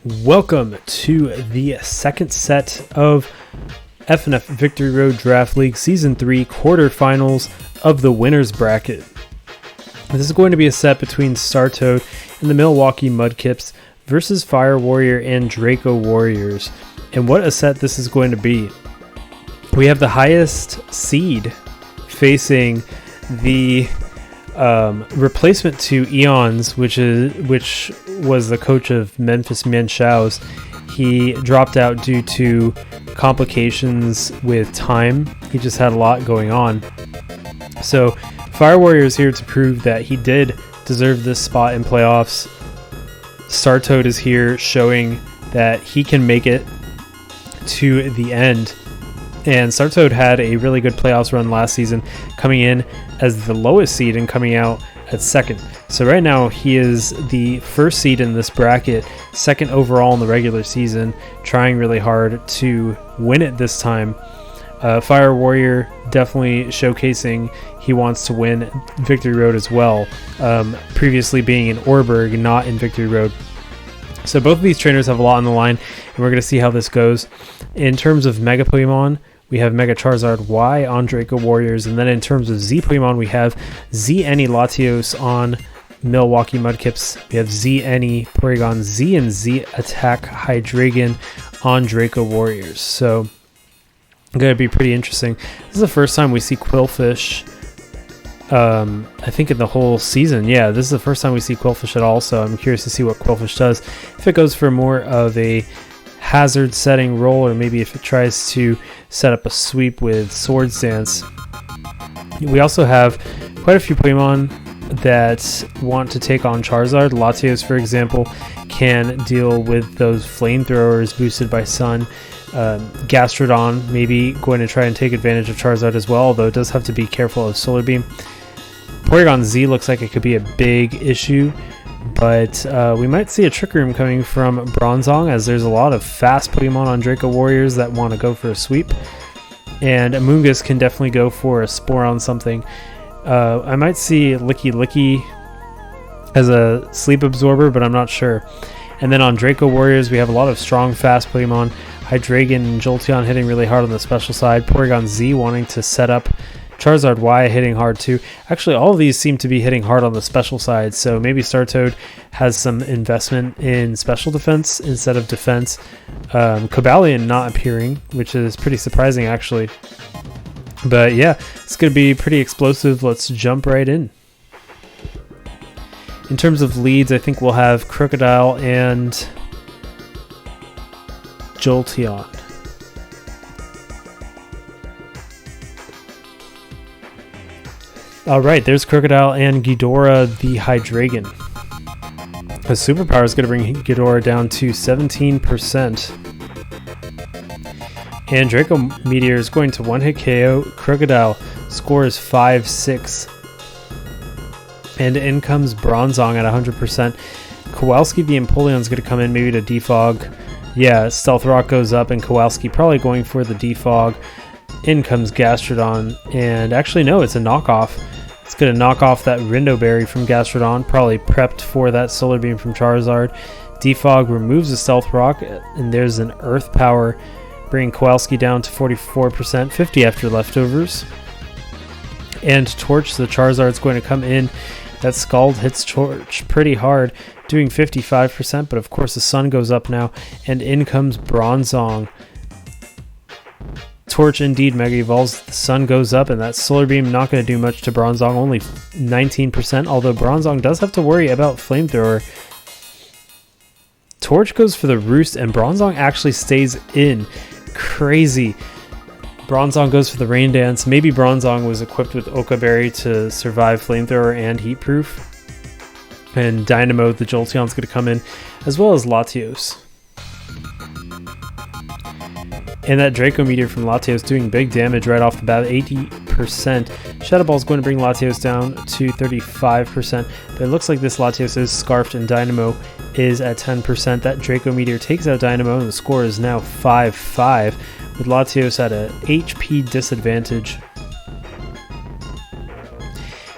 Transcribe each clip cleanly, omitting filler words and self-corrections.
Welcome to the second set of FNF Victory Road Draft League Season 3 quarterfinals of the winner's bracket. This is going to be a set between Startoad and the Milwaukee Mudkips versus Fire Warrior and Draco Warriors. And what a set this is going to be. We have the highest seed facing the replacement to Eons, which was the coach of Memphis Manchows. He dropped out due to complications with time. He just had a lot going on. So Fire Warrior is here to prove that he did deserve this spot in playoffs. Startoad is here showing that he can make it to the end. And Startoad had a really good playoffs run last season, coming in as the lowest seed and coming out at second. So right now he is the first seed in this bracket, second overall in the regular season, trying really hard to win it this time. Fire Warrior definitely showcasing he wants to win Victory Road as well, previously being in Orberg, not in Victory Road. So both of these trainers have a lot on the line, and we're going to see how this goes. In terms of Mega Pokemon, we have Mega Charizard Y on Draco Warriors, and then in terms of Z Pokemon, we have Z Any Latios on Milwaukee Mudkips. We have Z Any Porygon Z and Z Attack Hydreigon on Draco Warriors. So going to be pretty interesting. This is the first time we see Quillfish, I think in the whole season. Yeah, this is the first time we see Quillfish at all, so I'm curious to see what Quillfish does. If it goes for more of a hazard setting role, or maybe if it tries to set up a sweep with Swords Dance. We also have quite a few Pokemon that want to take on Charizard. Latios, for example, can deal with those flamethrowers boosted by Sun. Gastrodon maybe going to try and take advantage of Charizard as well, although it does have to be careful of Solar Beam. Porygon Z looks like it could be a big issue, but we might see a Trick Room coming from Bronzong, as there's a lot of fast Pokemon on Draco Warriors that want to go for a sweep. And Amoonguss can definitely go for a Spore on something. I might see Licky Licky as a Sleep Absorber, but I'm not sure. And then on Draco Warriors, we have a lot of strong, fast Pokemon. Hydreigon and Jolteon hitting really hard on the special side. Porygon Z wanting to set up. Charizard Y hitting hard too. Actually, all of these seem to be hitting hard on the special side, so maybe Startoad has some investment in special defense instead of defense. Cobalion not appearing, which is pretty surprising actually. But yeah, it's going to be pretty explosive. Let's jump right in. In terms of leads, I think we'll have Crocodile and Jolteon. Alright, there's Crocodile and Ghidorah the Hydreigon. The superpower is going to bring Ghidorah down to 17%. And Draco Meteor is going to one-hit KO. Crocodile scores 5-6. And in comes Bronzong at 100%. Kowalski the Empoleon is going to come in maybe to defog. Yeah, Stealth Rock goes up and Kowalski probably going for the defog. In comes Gastrodon, and actually no, it's a knockoff. It's going to knock off that Rindo Berry from Gastrodon, probably prepped for that Solar Beam from Charizard. Defog removes the Stealth Rock, and there's an Earth Power, bringing Kowalski down to 44%, 50 after leftovers. And Torch, the Charizard's going to come in. That Scald hits Torch pretty hard, doing 55%, but of course the sun goes up now, and in comes Bronzong. Torch indeed Mega Evolves, the sun goes up, and that Solar Beam not going to do much to Bronzong, only 19%, although Bronzong does have to worry about Flamethrower. Torch goes for the Roost, and Bronzong actually stays in. Crazy. Bronzong goes for the Rain Dance. Maybe Bronzong was equipped with Oka Berry to survive Flamethrower and Heat Proof. And Dynamo, the Jolteon's going to come in, as well as Latios. And that Draco Meteor from Latios doing big damage right off the bat, 80%. Shadow Ball is going to bring Latios down to 35%, but it looks like this Latios is scarfed and Dynamo is at 10%. That Draco Meteor takes out Dynamo, and the score is now 5-5, with Latios at a HP disadvantage.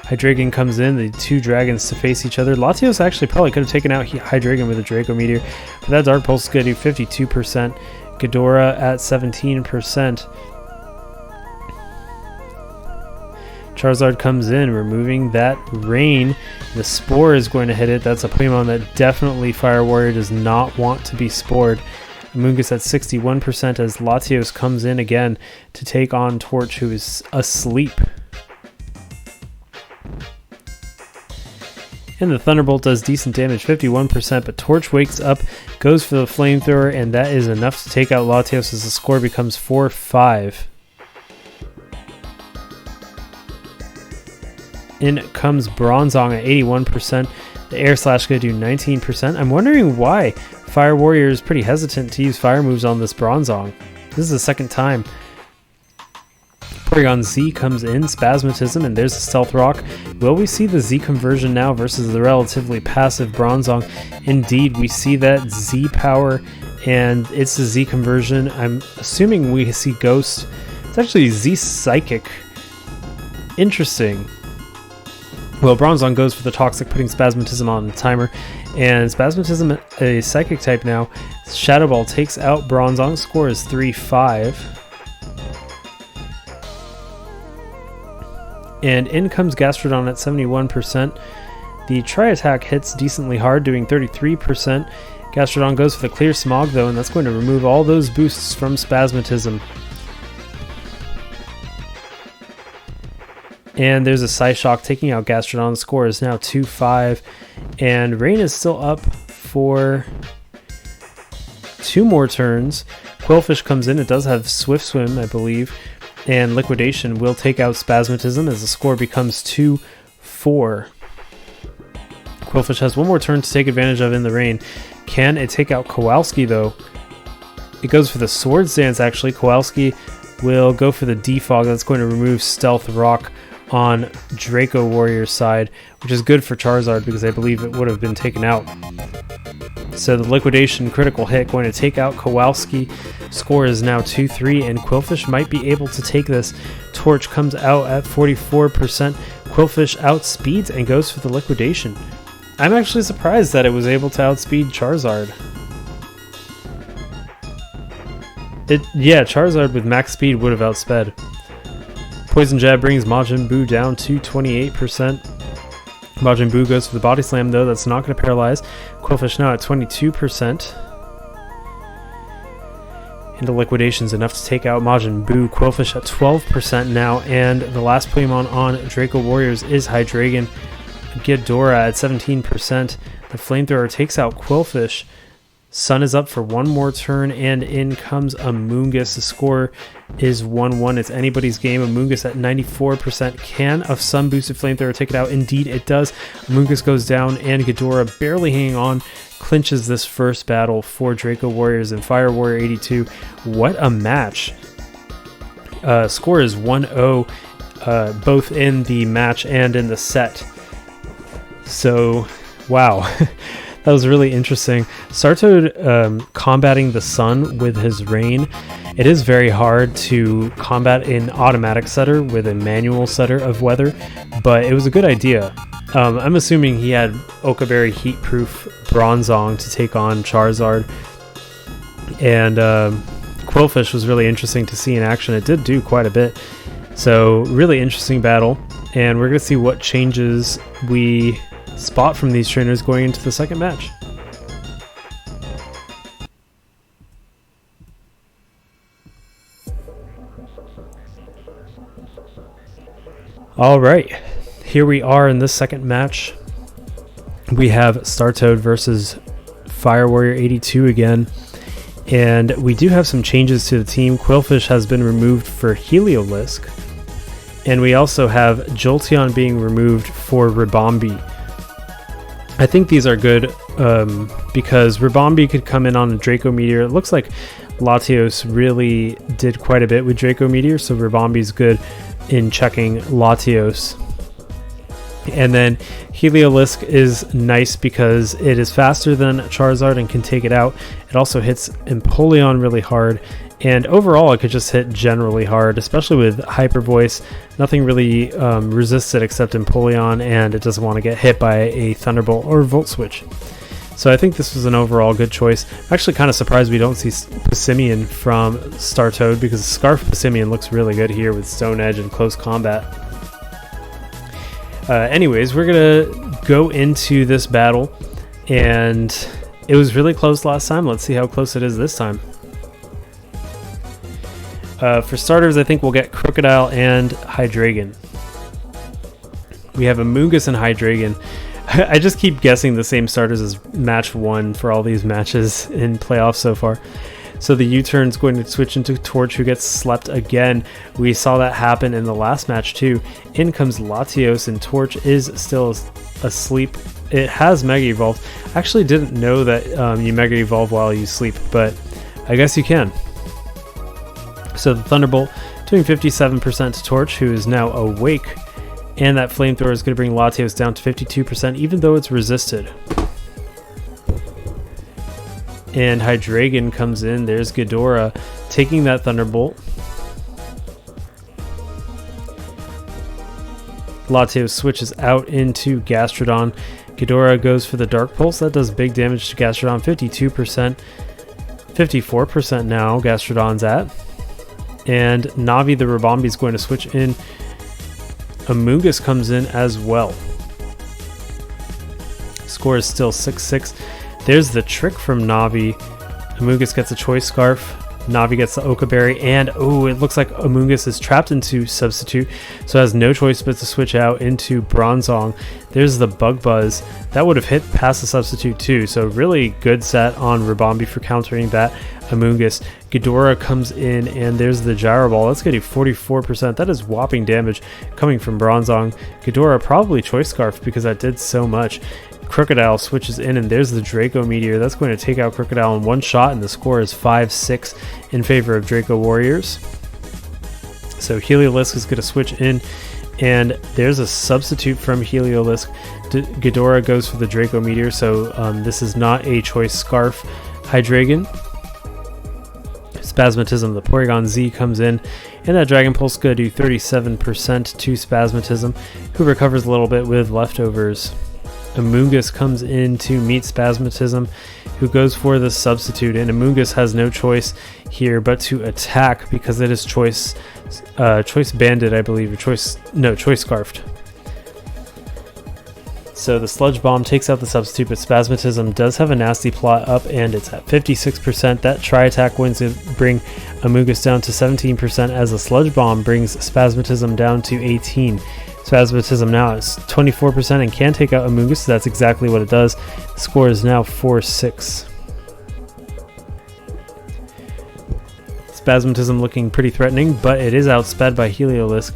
Hydreigon comes in, the two dragons to face each other. Latios actually probably could have taken out Hydreigon with a Draco Meteor, but that Dark Pulse is going to do 52%. Ghidorah at 17%. Charizard comes in, removing that Rain. The Spore is going to hit it. That's a Pokemon that definitely Fire Warrior does not want to be spored. Amoonguss at 61% as Latios comes in again to take on Torch, who is asleep. And the Thunderbolt does decent damage, 51%, but Torch wakes up, goes for the Flamethrower, and that is enough to take out Latios as the score becomes 4-5. In comes Bronzong at 81%. The Air Slash going to do 19%. I'm wondering why Fire Warrior is pretty hesitant to use fire moves on this Bronzong. This is the second time. Porygon Z comes in, Spasmatism, and there's the Stealth Rock. Will we see the Z conversion now versus the relatively passive Bronzong? Indeed, we see that Z power, and it's the Z conversion. I'm assuming we see Ghost. It's actually Z Psychic. Interesting. Well, Bronzong goes for the Toxic, putting Spasmatism on the timer. And Spasmatism, a Psychic type now. Shadow Ball takes out Bronzong. Score is 3-5. And in comes Gastrodon at 71%. The Tri-Attack hits decently hard, doing 33%. Gastrodon goes for the Clear Smog, though, and that's going to remove all those boosts from Spasmatism. And there's a Psyshock taking out Gastrodon. The score is now 2-5. And Rain is still up for 2 more turns. Quillfish comes in. It does have Swift Swim, I believe. And Liquidation will take out Spasmatism as the score becomes 2-4. Quillfish has 1 more turn to take advantage of in the rain. Can it take out Kowalski, though? It goes for the Swords Dance, actually. Kowalski will go for the Defog. That's going to remove Stealth Rock on Draco Warrior's side, which is good for Charizard because I believe it would have been taken out. So the Liquidation critical hit going to take out Kowalski. Score is now 2-3, and Quillfish might be able to take this. Torch comes out at 44%. Quillfish outspeeds and goes for the Liquidation. I'm actually surprised that it was able to outspeed Charizard. Yeah, Charizard with max speed would have outsped. Poison Jab brings Majin Buu down to 28%. Majin Buu goes for the Body Slam, though. That's not going to paralyze. Quillfish now at 22%. And the Liquidation's enough to take out Majin Buu. Quillfish at 12% now. And the last Pokemon on Draco Warriors is Hydreigon. Ghidorah at 17%. The Flamethrower takes out Quillfish. Sun is up for 1 more turn, and in comes Amoonguss. The score is 1-1. It's anybody's game. Amoonguss at 94%. Can a Sun boosted Flamethrower take it out? Indeed, it does. Amoonguss goes down, and Ghidorah, barely hanging on, clinches this first battle for Draco Warriors and Fire Warrior 82. What a match. Score is 1-0, both in the match and in the set. So, wow. That was really interesting. Startoad combating the sun with his rain. It is very hard to combat an automatic setter with a manual setter of weather, but it was a good idea. I'm assuming he had Okaberry Heatproof Bronzong to take on Charizard. And Quillfish was really interesting to see in action. It did do quite a bit. So really interesting battle. And we're going to see what changes we spot from these trainers going into the second match. All right, here we are in this second match. We have Startoad versus Fire Warrior 82 again, and we do have some changes to the team. Quillfish has been removed for Heliolisk, and we also have Jolteon being removed for Ribombee. I think these are good because Ribombee could come in on a Draco Meteor. It looks like Latios really did quite a bit with Draco Meteor, so Ribombee's good in checking Latios. And then Heliolisk is nice because it is faster than Charizard and can take it out. It also hits Empoleon really hard, and overall it could just hit generally hard, especially with Hyper Voice. Nothing really resists it except Empoleon, and it doesn't want to get hit by a Thunderbolt or Volt Switch. So I think this was an overall good choice. I'm actually kind of surprised we don't see Passimian from Startoad, because Scarf Passimian looks really good here with Stone Edge and Close Combat. Anyways, we're gonna go into this battle, and it was really close last time. Let's see how close it is this time. For starters, I think we'll get Crocodile and Hydreigon. We have Amoonguss and Hydreigon. I just keep guessing the same starters as match 1 for all these matches in playoffs so far. So the U-turn is going to switch into Torch, who gets slept again. We saw that happen in the last match too. In comes Latios, and Torch is still asleep. It has Mega Evolved. I actually didn't know that you Mega Evolve while you sleep, but I guess you can. So the Thunderbolt doing 57% to Torch, who is now awake. And that Flamethrower is going to bring Latios down to 52%, even though it's resisted. And Hydreigon comes in. There's Ghidorah taking that Thunderbolt. Latios switches out into Gastrodon. Ghidorah goes for the Dark Pulse. That does big damage to Gastrodon. 52%. 54% now Gastrodon's at. And Navi the Ribombee is going to switch in. Amoonguss comes in as well. Score is still 6-6. There's the trick from Navi. Amoonguss gets a Choice Scarf. Navi gets the Oka Berry, and oh, it looks like Amoonguss is trapped into Substitute, so has no choice but to switch out into Bronzong. There's the Bug Buzz. That would have hit past the Substitute too, so really good set on Ribombee for countering that Amoonguss. Ghidorah comes in, and there's the Gyro Ball. That's going to do 44%. That is whopping damage coming from Bronzong. Ghidorah probably Choice Scarf because that did so much. Crocodile switches in, and there's the Draco Meteor. That's going to take out Crocodile in one shot, and the score is 5-6 in favor of Draco Warriors. So Heliolisk is going to switch in, and there's a substitute from Heliolisk. Ghidorah goes for the Draco Meteor, so this is not a Choice Scarf. Hydreigon. Spasmatism, the Porygon Z comes in, and that Dragon Pulse is going to do 37% to Spasmatism, who recovers a little bit with leftovers. Amoonguss comes in to meet Spasmatism, who goes for the substitute, and Amoonguss has no choice here but to attack because it is Choice Banded, I believe, or Choice Scarfed. So the Sludge Bomb takes out the substitute, but Spasmatism does have a nasty plot up, and it's at 56%. That Tri-Attack wins to bring Amoonguss down to 17%, as the Sludge Bomb brings Spasmatism down to 18%. Spasmatism now is 24% and can take out Amoonguss, so that's exactly what it does. The score is now 4-6. Spasmatism looking pretty threatening, but it is outsped by Heliolisk,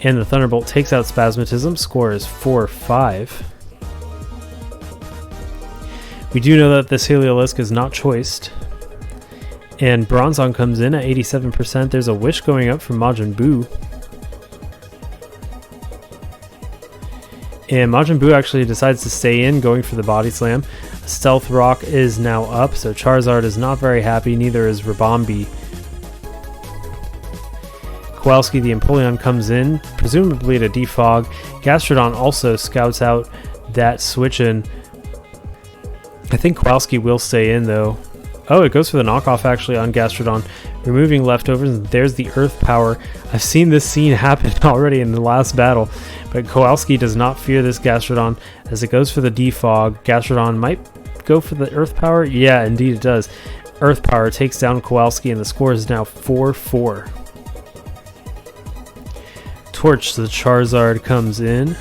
and the Thunderbolt takes out Spasmatism. Score is 4-5. We do know that this Heliolisk is not choiced, and Bronzong comes in at 87%. There's a Wish going up from Majin Buu. And Majin Buu actually decides to stay in, going for the Body Slam. Stealth Rock is now up, so Charizard is not very happy, neither is Ribombee. Kowalski the Empoleon comes in, presumably to defog. Gastrodon also scouts out that switch in. I think Kowalski will stay in though. Oh, it goes for the knockoff actually on Gastrodon, removing leftovers, and there's the Earth Power. I've seen this scene happen already in the last battle, but Kowalski does not fear this Gastrodon as it goes for the defog. Gastrodon might go for the Earth Power. Yeah, indeed it does. Earth Power takes down Kowalski, and the score is now 4-4. Torch the Charizard comes in,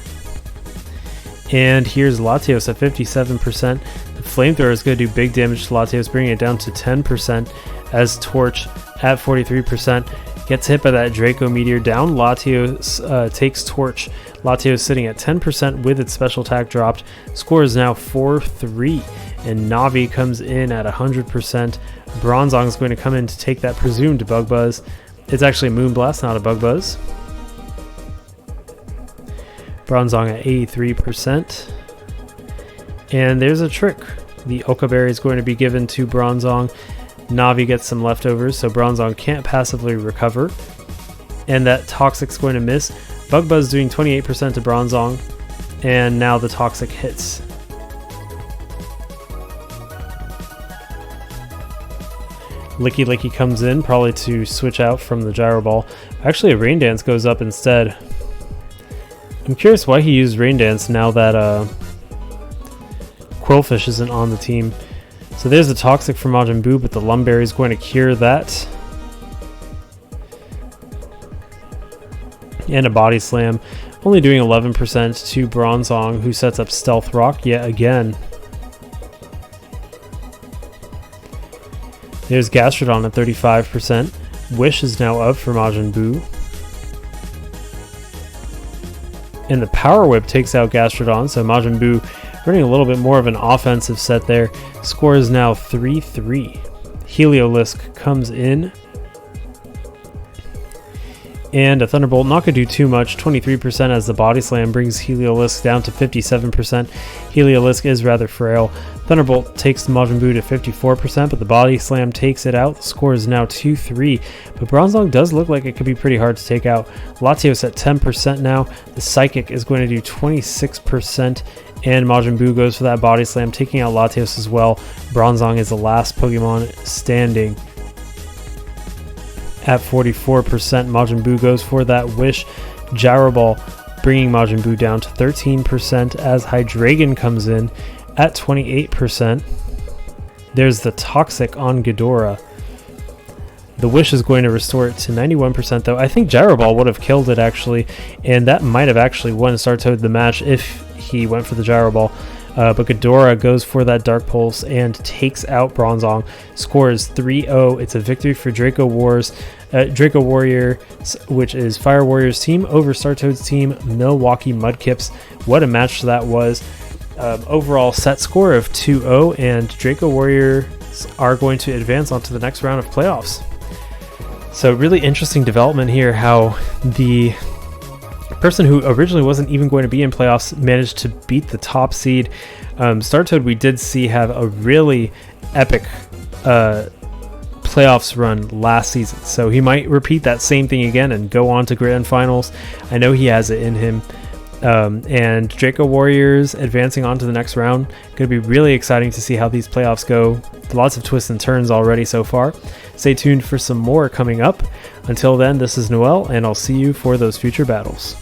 and here's Latios at 57%. The Flamethrower is going to do big damage to Latios, bringing it down to 10%, as Torch at 43% gets hit by that Draco Meteor down. Latios takes Torch. Latios sitting at 10% with its special attack dropped. Score is now 4-3, and Navi comes in at 100%. Bronzong is going to come in to take that presumed Bug Buzz. It's actually a Moonblast, not a Bug Buzz. Bronzong at 83%. And there's a trick. The Oka Berry is going to be given to Bronzong. Navi gets some leftovers, so Bronzong can't passively recover. And that Toxic's going to miss. Bug Buzz doing 28% to Bronzong. And now the Toxic hits. Licky Licky comes in, probably to switch out from the Gyro Ball. Actually, a Rain Dance goes up instead. I'm curious why he used Rain Dance now that Quillfish isn't on the team. So there's the Toxic from Majin Buu, but the Lumberry is going to cure that. And a Body Slam, only doing 11% to Bronzong, who sets up Stealth Rock yet again. There's Gastrodon at 35%. Wish is now up for Majin Buu. And the Power Whip takes out Gastrodon, so Majin Buu running a little bit more of an offensive set there. Score is now 3-3. Heliolisk comes in. And a Thunderbolt, not going to do too much, 23% as the Body Slam brings Heliolisk down to 57%. Heliolisk is rather frail. Thunderbolt takes Majin Buu to 54%, but the Body Slam takes it out. The score is now 2-3, but Bronzong does look like it could be pretty hard to take out. Latios at 10% now. The Psychic is going to do 26%, and Majin Buu goes for that Body Slam, taking out Latios as well. Bronzong is the last Pokemon standing. At 44%, Majin Buu goes for that Wish. Gyro Ball bringing Majin Buu down to 13% as Hydreigon comes in at 28%. There's the Toxic on Ghidorah. The Wish is going to restore it to 91% though. I think Gyro Ball would have killed it actually, and that might have actually won Startoad the match if he went for the Gyro Ball. But Ghidorah goes for that Dark Pulse and takes out Bronzong. Score is 3-0. It's a victory for Draco Warriors, which is Fire Warriors team over Startoad's team, Milwaukee Mudkips. What a match that was. Overall set score of 2-0, and Draco Warriors are going to advance onto the next round of playoffs. So really interesting development here, how the person who originally wasn't even going to be in playoffs managed to beat the top seed. Startoad, we did see have a really epic playoffs run last season, so he might repeat that same thing again and go on to grand finals. I know he has it in him. And Draco Warriors advancing on to the next round. Going to be really exciting to see how these playoffs go. Lots of twists and turns already so far. Stay tuned for some more coming up. Until then, this is Noel, and I'll see you for those future battles.